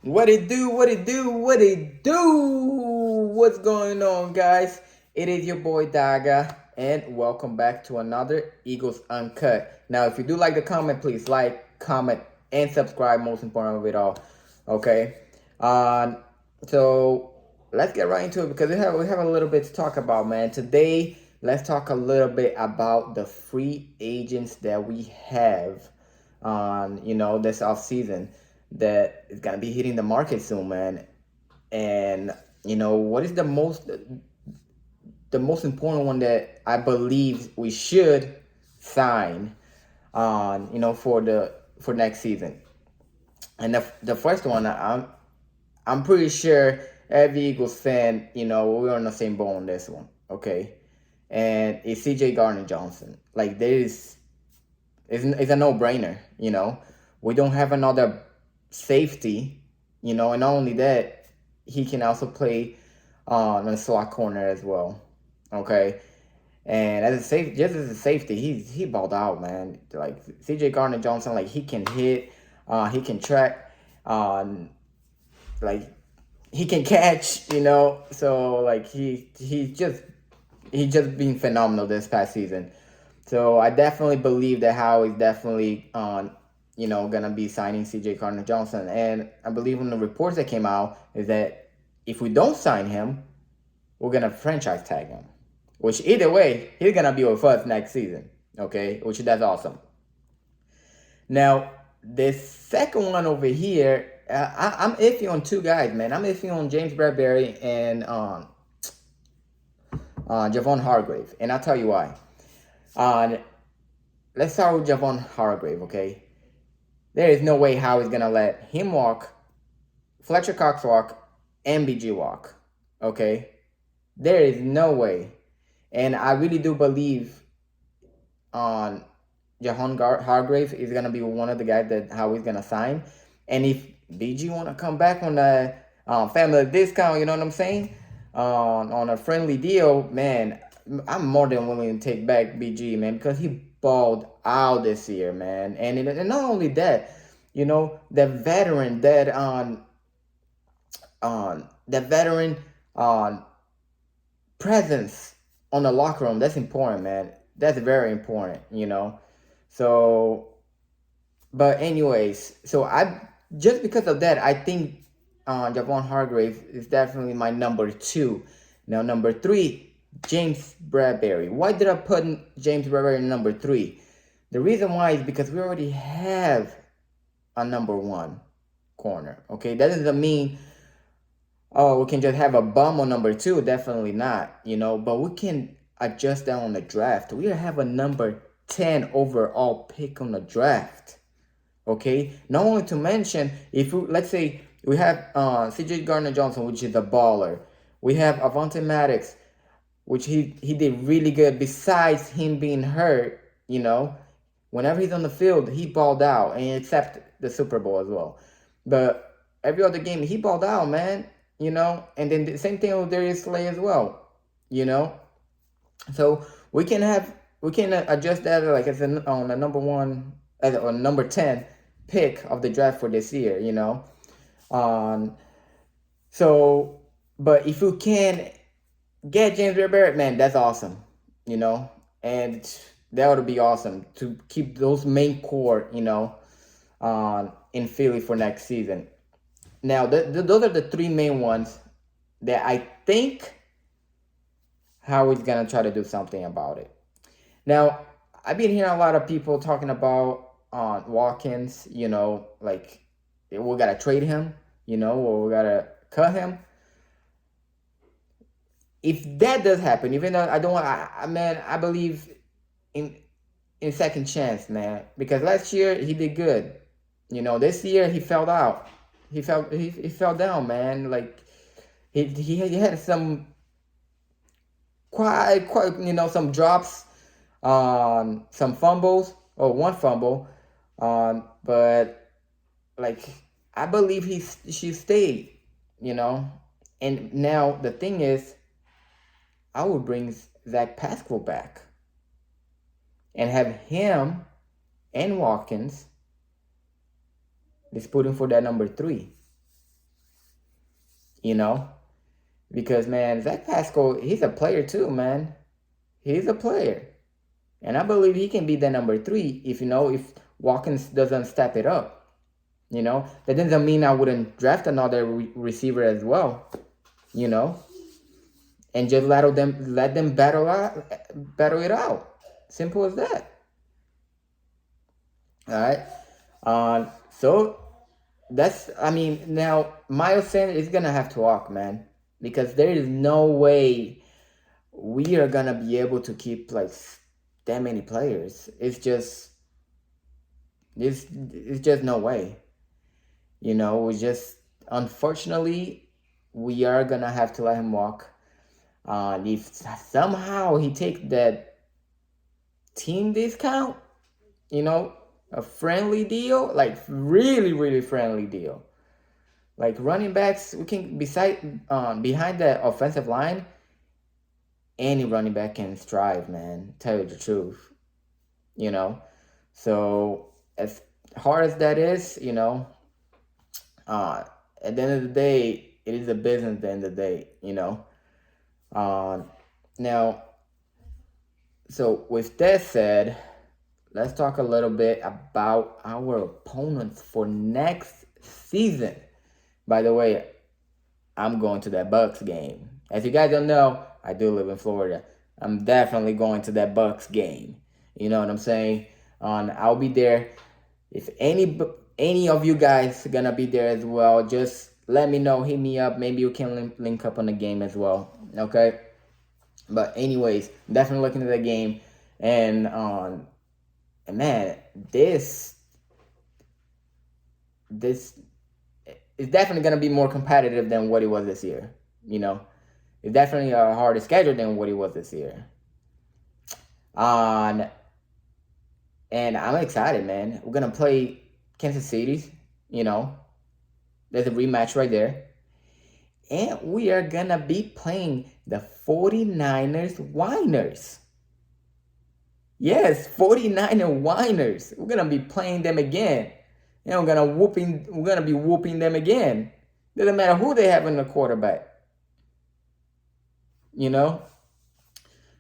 What it do, what it do, what it do? What's going on, guys? It is your boy Daga, and welcome back to another Eagles Uncut. Now, if you do like the comment, please like, comment, and subscribe. Most important of it all, okay? Um, so let's get right into it because we have a little bit to talk about, man. Today, let's talk a little bit about the free agents that we have on this off season that is gonna be hitting the market soon, man. And what is the most important one that I believe we should sign on for next season. And the first one, I'm pretty sure every Eagles fan, we're on the same boat on this one, okay? And it's CJ Gardner Johnson. Like there is, it's a no brainer. We don't have another safety, and not only that, he can also play on the slot corner as well. Okay. And as a safety, just as a safety, he balled out, man. Like CJ Gardner Johnson, like he can hit, he can track, like he can catch, So like he just been phenomenal this past season. So I definitely believe that Howe is definitely gonna be signing CJ Gardner Johnson. And I believe in the reports that came out is that if we don't sign him, we're gonna franchise tag him. Which either way, he's gonna be with us next season. Okay, which that's awesome. Now the second one over here, I'm iffy on two guys, man. I'm iffy on James Bradbury and Javon Hargrave, and I'll tell you why. Uh, let's start with Javon Hargrave, okay? There is no way how he's gonna let him walk, Fletcher Cox walk, and BG walk, okay? There is no way, and I really do believe on Hargrave is gonna be one of the guys that how he's gonna sign, and if BG wanna come back on a family discount, you know what I'm saying? On a friendly deal, man, I'm more than willing to take back BG, man, because he balled out this year, man. And not only that, the veteran that on the veteran on presence on the locker room, that's important, man. That's very important. So, but anyways, so I just because of that, I think Javon Hargrave is definitely my number two. Now, number three, James Bradbury. Why did I put James Bradbury in number three? The reason why is because we already have a number one corner. Okay, that doesn't mean we can just have a bum on number two. Definitely not. But we can adjust that on the draft. We have a number 10 overall pick on the draft. Okay, not only to mention, if we, let's say we have CJ Gardner Johnson, which is a baller. We have Avante Maddox, which he did really good. Besides him being hurt, whenever he's on the field, he balled out, and except the Super Bowl as well. But every other game, he balled out, man. And then the same thing with Darius Slay as well. So we can adjust that like as on a number one or number 10 pick of the draft for this year. Um, so, but if you can get James Barrett, man, that's awesome. And that would be awesome to keep those main core, in Philly for next season. Now, those are the three main ones that I think Howard's gonna try to do something about it. Now, I've been hearing a lot of people talking about Watkins, like we gotta trade him, or we gotta cut him. If that does happen, even though I don't want, man, I believe in second chance, man, because last year he did good. This year he fell out. He fell down, man. Like he had some quite some drops, some fumbles or one fumble, but like I believe she stayed, and now the thing is, I would bring Zach Pascal back and have him and Watkins disputing for that number three. you know, because man, Zach Pascal, he's a player too, man. He's a player, and I believe he can be the number 3 if if Watkins doesn't step it up. That doesn't mean I wouldn't draft another receiver as well. And just let them battle it out. Simple as that. All right. So now Miles Sanders is gonna have to walk, man, because there is no way we are gonna be able to keep like that many players. It's just no way. We just, unfortunately, we are gonna have to let him walk. If somehow he takes that team discount, a friendly deal, like really, really friendly deal. Like running backs, we can behind the offensive line, any running back can strive, man. Tell you the truth, So as hard as that is, at the end of the day, it is a business. At the end of the day, Now, so with that said, let's talk a little bit about our opponents for next season. By the way, I'm going to that Bucks game. As you guys don't know, I do live in Florida. I'm definitely going to that Bucks game. You know what I'm saying? I'll be there. If any of you guys are gonna be there as well, just let me know. Hit me up. Maybe you can link up on the game as well. Okay. But anyways, definitely looking at the game, and man, this is definitely gonna be more competitive than what it was this year. It's definitely a harder schedule than what it was this year. And I'm excited, man. We're gonna play Kansas City. There's a rematch right there. And we are gonna be playing the 49ers Whiners. Yes, 49er Whiners. We're gonna be playing them again. And we're gonna be whooping them again. Doesn't matter who they have in the quarterback.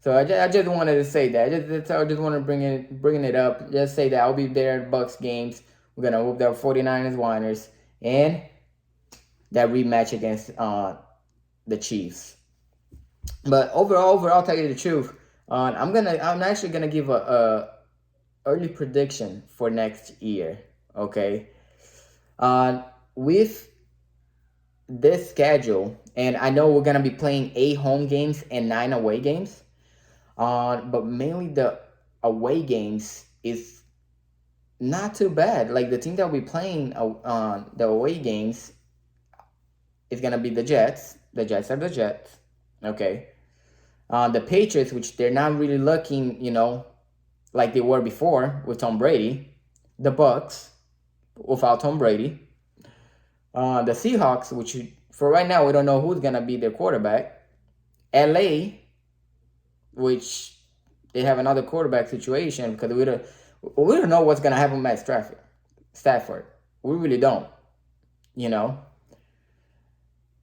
So I just wanted to say that. I just want to bringing it up. Just say that I'll be there at Bucks games. We're gonna whoop their 49ers Whiners and that rematch against the Chiefs. But overall, I'll tell you the truth. I'm actually gonna give a early prediction for next year. Okay. With this schedule, and I know we're gonna be playing 8 home games and 9 away games. But mainly the away games is not too bad. Like the team that we're playing on the away games is gonna be the Jets. The Jets are the Jets. Okay. The Patriots, which they're not really looking, like they were before with Tom Brady. The Bucks without Tom Brady. The Seahawks, which for right now we don't know who's gonna be their quarterback. LA, which they have another quarterback situation because we don't know what's gonna happen with Matt Stafford. We really don't,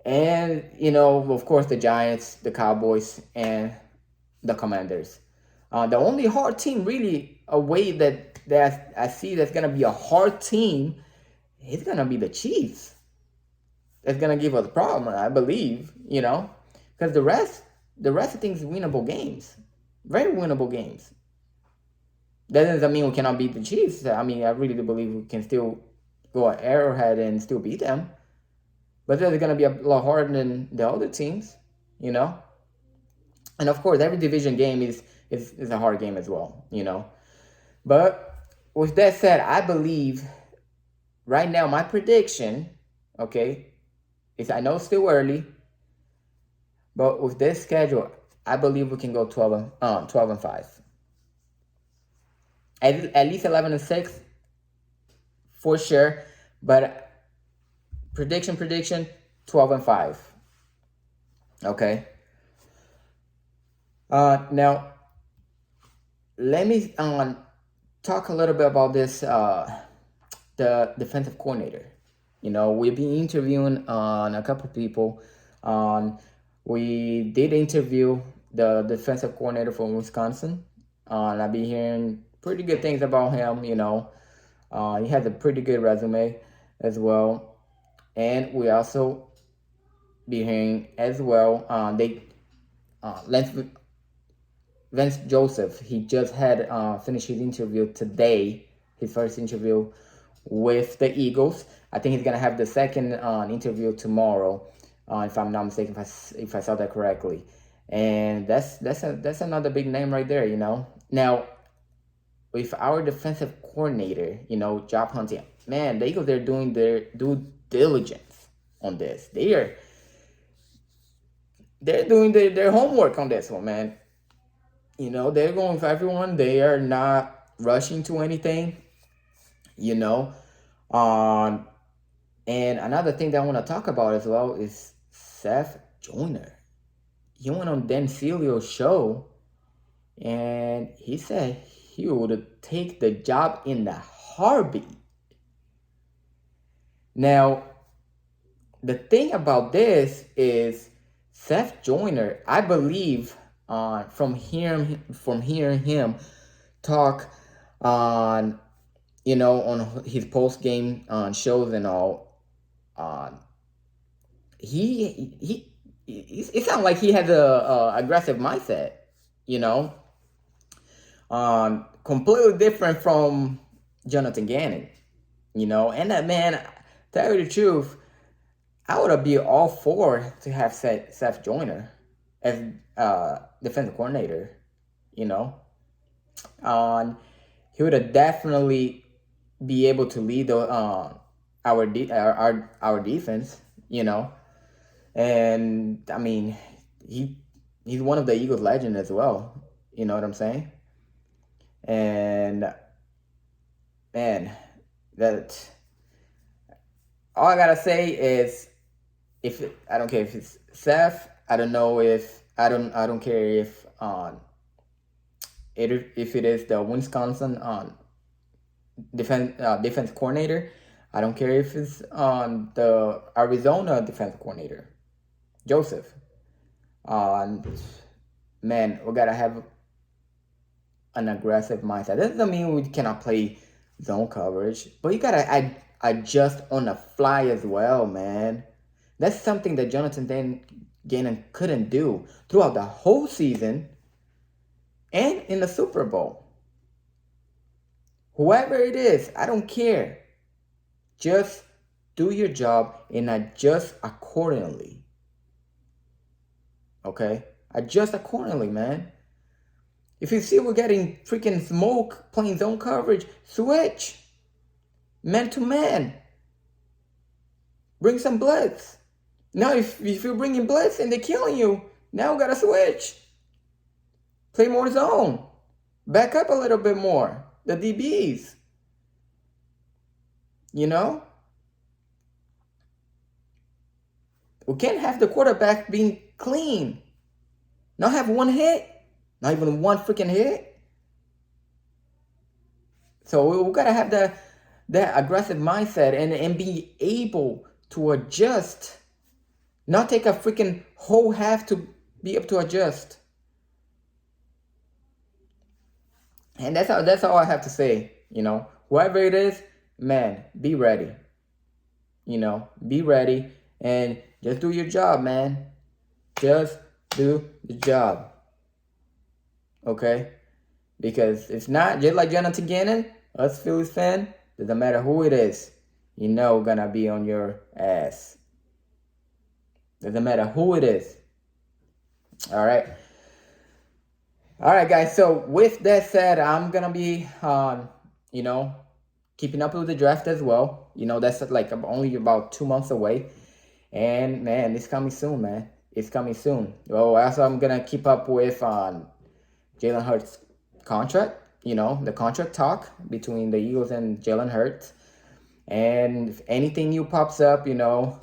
And of course, the Giants, the Cowboys, and the Commanders. The only hard team really away that I see that's gonna be a hard team is gonna be the Chiefs. That's gonna give us a problem, I believe. Because the rest of things winnable games, very winnable games. That doesn't mean we cannot beat the Chiefs. I really do believe we can still go at Arrowhead and still beat them. But they're going to be a lot harder than the other teams, And of course, every division game is a hard game as well, But with that said, I believe right now my prediction, okay, is I know it's still early, but with this schedule, I believe we can go 12 and 5. At least 11-6 for sure, but prediction 12 and 5. Okay. Now let me talk a little bit about this the defensive coordinator. You know, we've been interviewing on a couple people. Um, we did interview the defensive coordinator from Wisconsin. And I've been hearing pretty good things about him. You know, he has a pretty good resume as well. And we also be hearing as well. They Vance Joseph. He just had finished his interview today. His first interview with the Eagles. I think he's gonna have the second interview tomorrow, if I'm not mistaken, if I saw that correctly. And that's another big name right there, you know. Now, with our defensive coordinator, you know, job hunting, man, the Eagles, they're doing their due diligence on this. They're doing their homework on this one, man. You know, they're going for everyone. They are not rushing to anything, you know. Um, and another thing that I want to talk about as well is Seth Joyner. He went on Dan Filio's show and he said he would take the job in the heartbeat. Now, the thing about this is Seth Joyner, I believe, from hearing him talk on, you know, on his post game shows and all, it sounds like he has a aggressive mindset, you know, completely different from Jonathan Gannon, you know. And that man, tell you the truth, I would be all for to have Seth Joyner as defensive coordinator, you know. He would have definitely be able to lead the our defense, you know. And I mean, he's one of the Eagles legend as well. You know what I'm saying? And man, that all I gotta say is, I don't care if it's Seth. I don't know if I don't care if if it is the Wisconsin defense coordinator. I don't care if it's the Arizona defense coordinator, Joseph. Man, we gotta have an aggressive mindset. That doesn't mean we cannot play zone coverage, but you gotta adjust on the fly as well, man. That's something that Jonathan Gannon couldn't do throughout the whole season and in the Super Bowl. Whoever it is, I don't care. Just do your job and adjust accordingly. Okay? Adjust accordingly, man. If you see we're getting freaking smoke playing zone coverage, switch. Man to man. Bring some blitz. Now, if you're bringing blitz and they're killing you, now we gotta switch. Play more zone. Back up a little bit more. The DBs. You know? We can't have the quarterback being clean. Not have one hit. Not even one freaking hit. So we gotta have that aggressive mindset and be able to adjust. Not take a freaking whole half to be able to adjust. And that's all I have to say. You know, whoever it is, man, be ready. You know, be ready and just do your job, man. Just do the job. Okay? Because it's not just like Jonathan Gannon, us Phillies fan, doesn't matter who it is, you know, gonna be on your ass. Doesn't matter who it is. All right. All right, guys. So with that said, I'm gonna be, you know, keeping up with the draft as well. You know, that's like only about 2 months away, and man, it's coming soon, man. It's coming soon. Well, also I'm gonna keep up with Jalen Hurts' contract. You know, the contract talk between the Eagles and Jalen Hurts, and if anything new pops up, you know,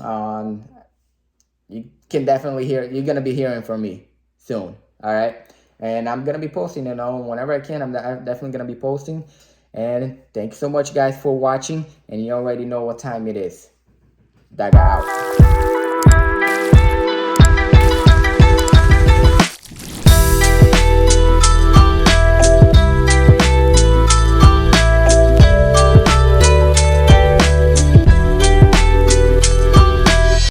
you can definitely hear. You're gonna be hearing from me soon. All right. And I'm going to be posting, you know, whenever I can. I'm definitely going to be posting. And thanks so much, guys, for watching. And you already know what time it is. Daga out.